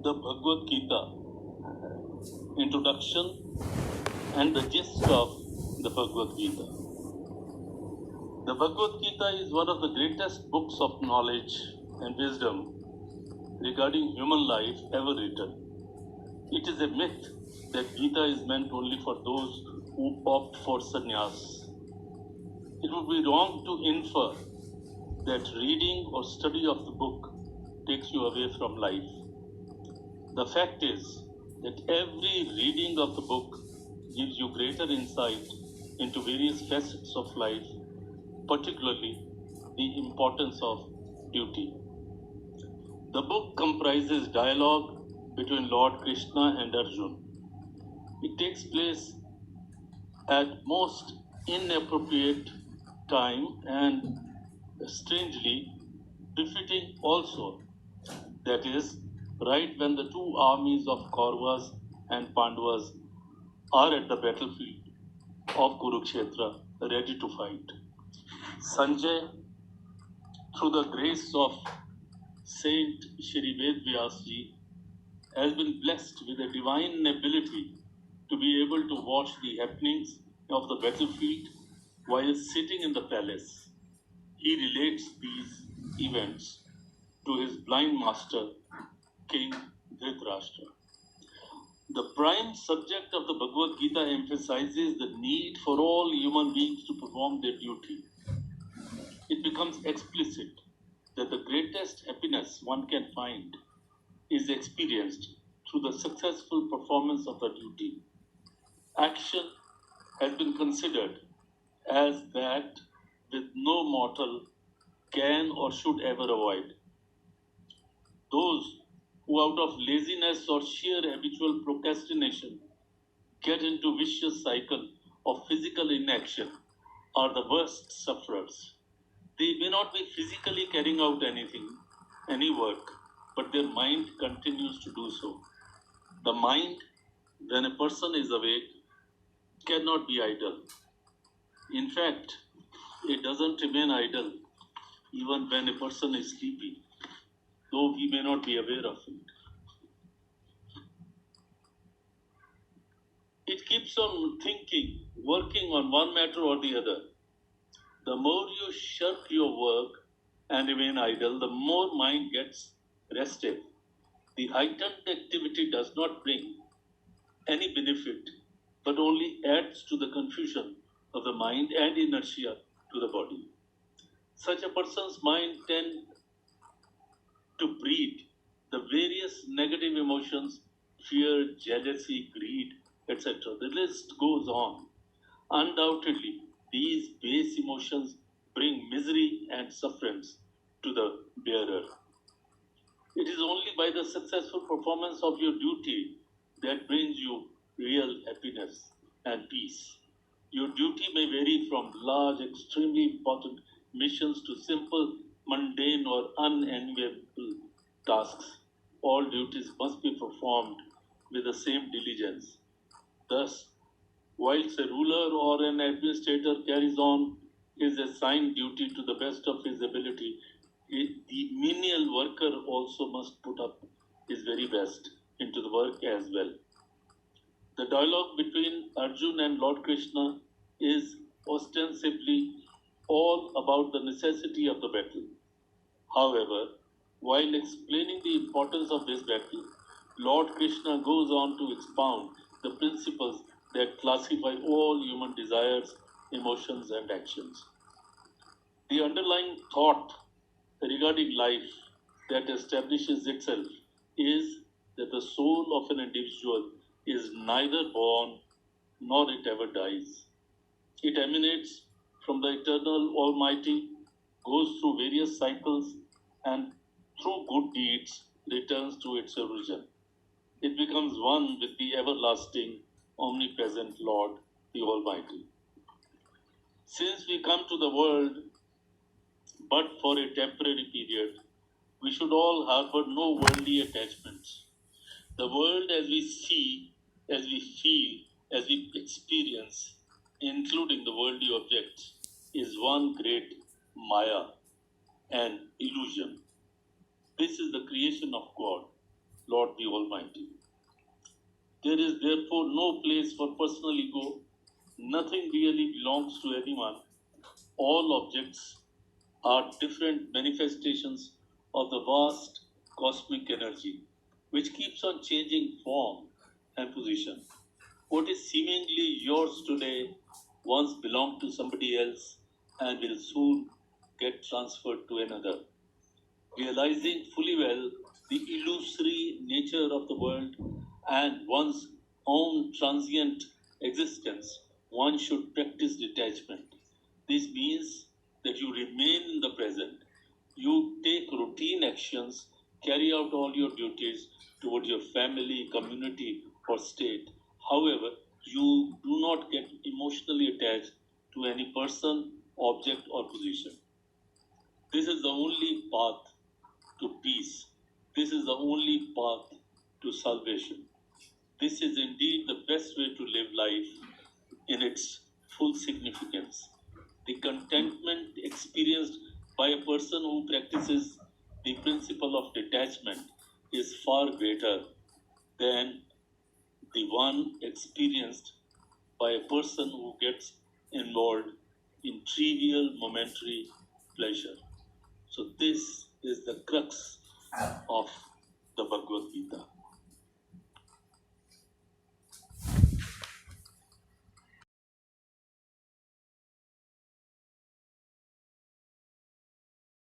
the Bhagavad Gita, introduction and the gist of the Bhagavad Gita. The Bhagavad Gita is one of the greatest books of knowledge and wisdom regarding human life ever written. It is a myth that Gita is meant only for those who opt for sannyas. It would be wrong to infer that reading or study of the book takes you away from life. The fact is that every reading of the book gives you greater insight into various facets of life, particularly the importance of duty. The book comprises dialogue between Lord Krishna and Arjuna. It takes place at most inappropriate time and strangely befitting also, that is, right when the two armies of Kauravas and Pandavas are at the battlefield of Kurukshetra ready to fight. Sanjay, through the grace of Saint Shri Ved Vyasji, has been blessed with a divine ability to be able to watch the happenings of the battlefield while sitting in the palace. He relates these events to his blind master, King Dhritarashtra. The prime subject of the Bhagavad Gita emphasizes the need for all human beings to perform their duty. It becomes explicit that the greatest happiness one can find is experienced through the successful performance of the duty. Action has been considered as that which no mortal can or should ever avoid. Those who out of laziness or sheer habitual procrastination get into vicious cycle of physical inaction are the worst sufferers. They may not be physically carrying out any work, but their mind continues to do so. The mind, when a person is awake, cannot be idle. In fact, it doesn't remain idle even when a person is sleepy, though he may not be aware of it. It keeps on thinking, working on one matter or the other. The more you shirk your work and remain idle, the more mind gets restive. The heightened activity does not bring any benefit, but only adds to the confusion of the mind and inertia to the body. Such a person's mind tends to breed the various negative emotions, fear, jealousy, greed, etc. The list goes on. Undoubtedly, these base emotions bring misery and sufferance to the bearer. It is only by the successful performance of your duty that brings you real happiness and peace. Your duty may vary from large, extremely important missions to simple, mundane, or unenviable tasks. All duties must be performed with the same diligence. Thus, whilst a ruler or an administrator carries on his assigned duty to the best of his ability, the menial worker also must put up his very best into the work as well. The dialogue between Arjuna and Lord Krishna is ostensibly all about the necessity of the battle. However, while explaining the importance of this battle, Lord Krishna goes on to expound the principles that classify all human desires, emotions, and actions. The underlying thought regarding life that establishes itself is that the soul of an individual is neither born nor it ever dies. It emanates from the eternal Almighty, goes through various cycles, and through good deeds returns to its origin. It becomes one with the everlasting, omnipresent Lord, the Almighty. Since we come to the world but for a temporary period, we should all harbor no worldly attachments. The world as we see, as we feel, as we experience, including the worldly objects, is one great Maya, an illusion. This is the creation of God. Lord the Almighty. There is therefore no place for personal ego. Nothing really belongs to anyone. All objects are different manifestations of the vast cosmic energy, which keeps on changing form and position. What is seemingly yours today once belonged to somebody else and will soon get transferred to another. Realizing fully well the illusory nature of the world and one's own transient existence, one should practice detachment. This means that you remain in the present. You take routine actions, carry out all your duties toward your family, community, or state. However, you do not get emotionally attached to any person, object, or position. This is the only path to peace. This is the only path to salvation. This is indeed the best way to live life in its full significance. The contentment experienced by a person who practices the principle of detachment is far greater than the one experienced by a person who gets involved in trivial momentary pleasure. So this is the crux of the Bhagavad Gita.